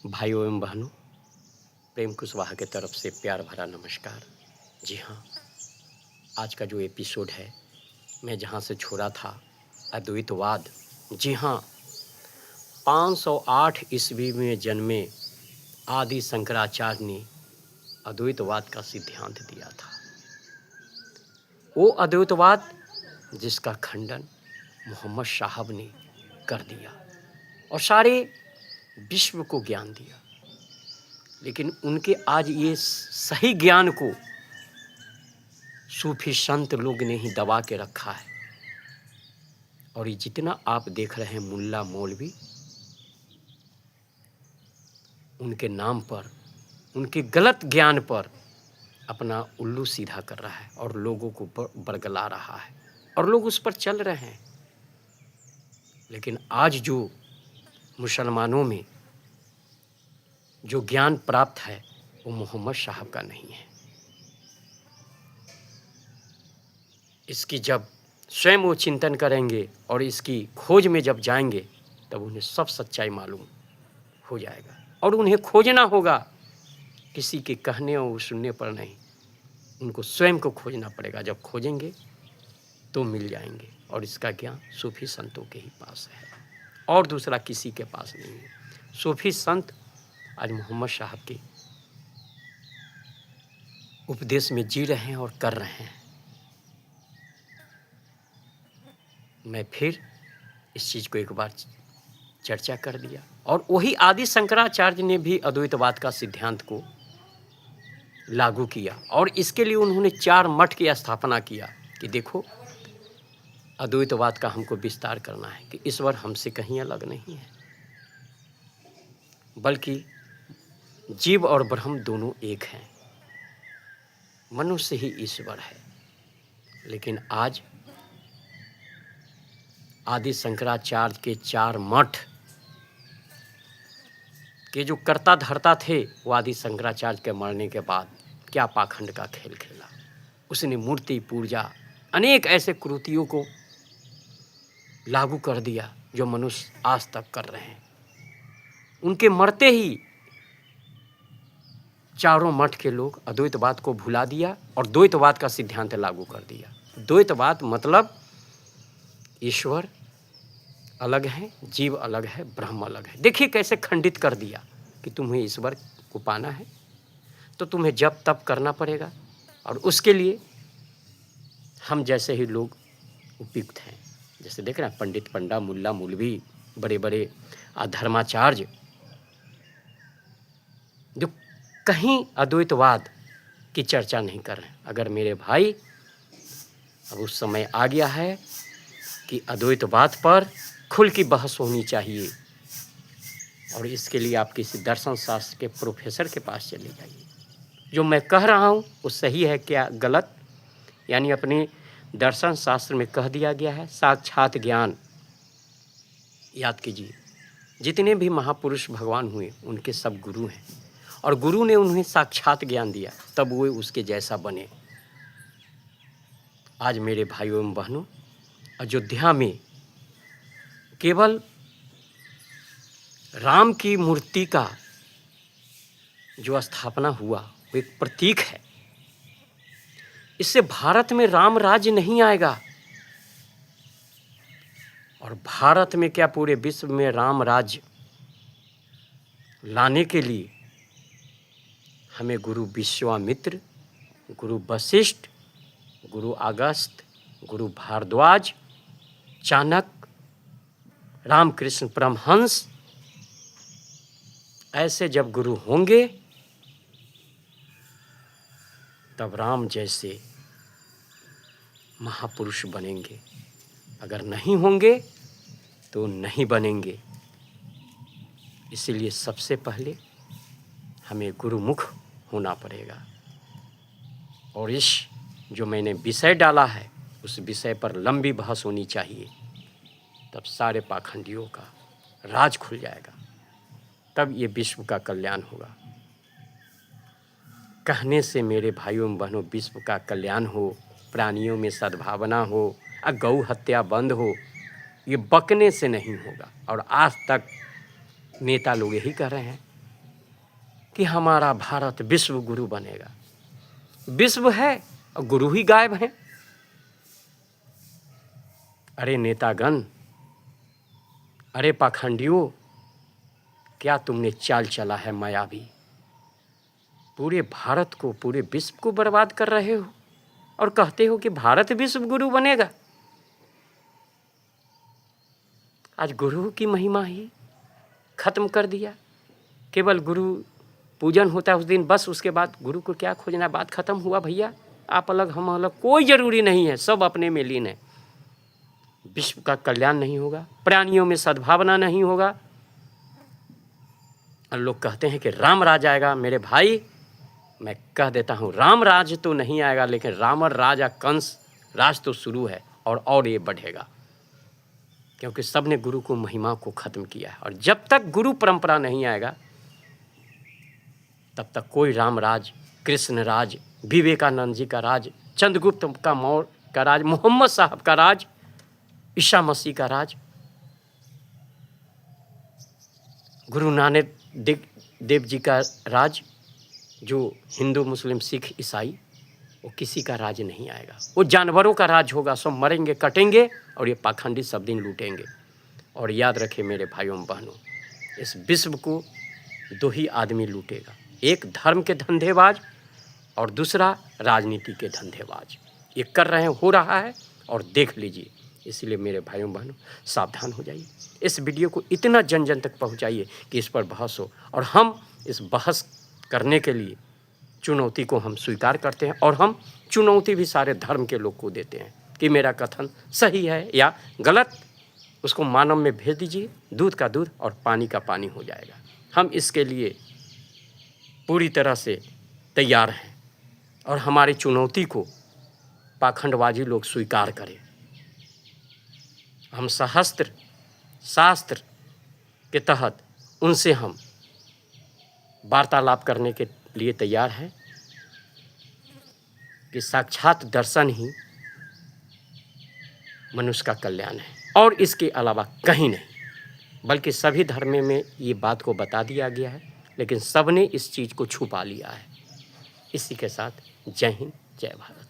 भाइयों एवं बहनों, प्रेम कुशवाहा की तरफ से प्यार भरा नमस्कार। जी हाँ, आज का जो एपिसोड है, मैं जहाँ से छोड़ा था, अद्वैतवाद। जी हाँ, 508 ईस्वी में जन्मे आदि शंकराचार्य ने अद्वैतवाद का सिद्धांत दिया था। वो अद्वैतवाद जिसका खंडन मोहम्मद साहब ने कर दिया और सारे विश्व को ज्ञान दिया। लेकिन उनके आज ये सही ज्ञान को सूफी संत लोग ने ही दबा के रखा है। और ये जितना आप देख रहे हैं मुल्ला मौलवी, उनके नाम पर, उनके गलत ज्ञान पर अपना उल्लू सीधा कर रहा है और लोगों को बरगला रहा है और लोग उस पर चल रहे हैं। लेकिन आज जो मुसलमानों में जो ज्ञान प्राप्त है वो मोहम्मद साहब का नहीं है। इसकी जब स्वयं वो चिंतन करेंगे और इसकी खोज में जब जाएंगे तब उन्हें सब सच्चाई मालूम हो जाएगा। और उन्हें खोजना होगा, किसी के कहने और सुनने पर नहीं, उनको स्वयं को खोजना पड़ेगा। जब खोजेंगे तो मिल जाएंगे। और इसका ज्ञान सूफी संतों के ही पास है और दूसरा किसी के पास नहीं है। सूफी संत आज मोहम्मद साहब के उपदेश में जी रहे हैं और कर रहे हैं। मैं फिर इस चीज़ को एक बार चर्चा कर दिया। और वही आदि शंकराचार्य ने भी अद्वैतवाद का सिद्धांत को लागू किया और इसके लिए उन्होंने 4 मठ की स्थापना किया कि देखो, अद्वैतवाद का हमको विस्तार करना है कि ईश्वर हमसे कहीं अलग नहीं है, बल्कि जीव और ब्रह्म दोनों एक हैं। मनुष्य ही ईश्वर है। लेकिन आज आदि शंकराचार्य के 4 मठ के जो कर्ता धर्ता थे, वो आदि शंकराचार्य के मरने के बाद क्या पाखंड का खेल खेला। उसने मूर्ति पूजा, अनेक ऐसे कुरीतियों को लागू कर दिया जो मनुष्य आज तक कर रहे हैं। उनके मरते ही चारों मठ के लोग अद्वैतवाद को भुला दिया और द्वैतवाद का सिद्धांत लागू कर दिया। द्वैतवाद मतलब ईश्वर अलग है, जीव अलग है, ब्रह्म अलग है। देखिए कैसे खंडित कर दिया कि तुम्हें ईश्वर को पाना है तो तुम्हें जप तप करना पड़ेगा और उसके लिए हम जैसे ही लोग उपयुक्त हैं। जैसे देख रहे हैं पंडित पंडा मुल्ला मौलवी, बड़े बड़े धर्माचार्य जो कहीं अद्वैतवाद की चर्चा नहीं कर रहे हैं। अगर मेरे भाई अब उस समय आ गया है कि अद्वैतवाद पर खुल की बहस होनी चाहिए और इसके लिए आप किसी दर्शन शास्त्र के प्रोफेसर के पास चले जाइए। जो मैं कह रहा हूँ वो सही है क्या गलत, यानी अपने दर्शन शास्त्र में कह दिया गया है साक्षात ज्ञान। याद कीजिए, जितने भी महापुरुष भगवान हुए उनके सब गुरु हैं और गुरु ने उन्हें साक्षात ज्ञान दिया, तब वो उसके जैसा बने। आज मेरे भाइयों एवं बहनों, अयोध्या में केवल राम की मूर्ति का जो स्थापना हुआ वो एक प्रतीक है। इससे भारत में राम राज्य नहीं आएगा और भारत में क्या पूरे विश्व में राम राज्य लाने के लिए हमें गुरु विश्वामित्र, गुरु वशिष्ठ, गुरु अगस्त्य, गुरु भारद्वाज, चाणक्य, रामकृष्ण परमहंस, ऐसे जब गुरु होंगे तब राम जैसे महापुरुष बनेंगे। अगर नहीं होंगे तो नहीं बनेंगे। इसीलिए सबसे पहले हमें गुरुमुख होना पड़ेगा। और इस जो मैंने विषय डाला है उस विषय पर लंबी बहस होनी चाहिए, तब सारे पाखंडियों का राज खुल जाएगा, तब ये विश्व का कल्याण होगा। कहने से मेरे भाइयों एवं बहनों विश्व का कल्याण हो, प्राणियों में सद्भावना हो, गौ हत्या बंद हो, ये बकने से नहीं होगा। और आज तक नेता लोग यही कह रहे हैं कि हमारा भारत विश्व गुरु बनेगा। विश्व है और गुरु ही गायब हैं। अरे नेतागण, अरे पाखंडियों, क्या तुमने चाल चला है मायावी? पूरे भारत को, पूरे विश्व को बर्बाद कर रहे हो और कहते हो कि भारत विश्व गुरु बनेगा। आज गुरु की महिमा ही खत्म कर दिया। केवल गुरु पूजन होता है उस दिन, बस उसके बाद गुरु को क्या खोजना, बात खत्म हुआ भैया। आप अलग हम अलग कोई ज़रूरी नहीं है, सब अपने में लीन है। विश्व का कल्याण नहीं होगा, प्राणियों में सद्भावना नहीं होगा। और लोग कहते हैं कि राम राज आएगा। मेरे भाई, मैं कह देता हूँ, राम राज तो नहीं आएगा, लेकिन रावण राजा कंस राज तो शुरू है और ये बढ़ेगा, क्योंकि सब ने गुरु को महिमा को खत्म किया है। और जब तक गुरु परंपरा नहीं आएगा तब तक कोई राम राज, कृष्ण राज, विवेकानंद जी का राज, चंद्रगुप्त का मौर्य का राज, मोहम्मद साहब का राज, ईसा मसीह का राज, गुरु नानक देव जी का राज, जो हिंदू मुस्लिम सिख ईसाई, वो किसी का राज नहीं आएगा। वो जानवरों का राज होगा। सब मरेंगे, कटेंगे और ये पाखंडी सब दिन लूटेंगे। और याद रखें मेरे भाइयों बहनों, इस विश्व को दो ही आदमी लूटेगा, एक धर्म के धंधेबाज और दूसरा राजनीति के धंधेबाज। ये कर रहे हैं, हो रहा है और देख लीजिए। इसलिए मेरे भाइयों बहनों, सावधान हो जाइए। इस वीडियो को इतना जन जन तक पहुंचाइए कि इस पर बहस हो। और हम इस बहस करने के लिए चुनौती को हम स्वीकार करते हैं, और हम चुनौती भी सारे धर्म के लोग को देते हैं कि मेरा कथन सही है या गलत। उसको मानव में भेज दीजिए, दूध का दूध और पानी का पानी हो जाएगा। हम इसके लिए पूरी तरह से तैयार हैं, और हमारी चुनौती को पाखंडबाजी लोग स्वीकार करें। हम सहस्त्र शास्त्र के तहत उनसे हम वार्तालाप करने के लिए तैयार हैं कि साक्षात दर्शन ही मनुष्य का कल्याण है, और इसके अलावा कहीं नहीं। बल्कि सभी धर्म में ये बात को बता दिया गया है, लेकिन सब ने इस चीज़ को छुपा लिया है। इसी के साथ जय हिंद, जय भारत।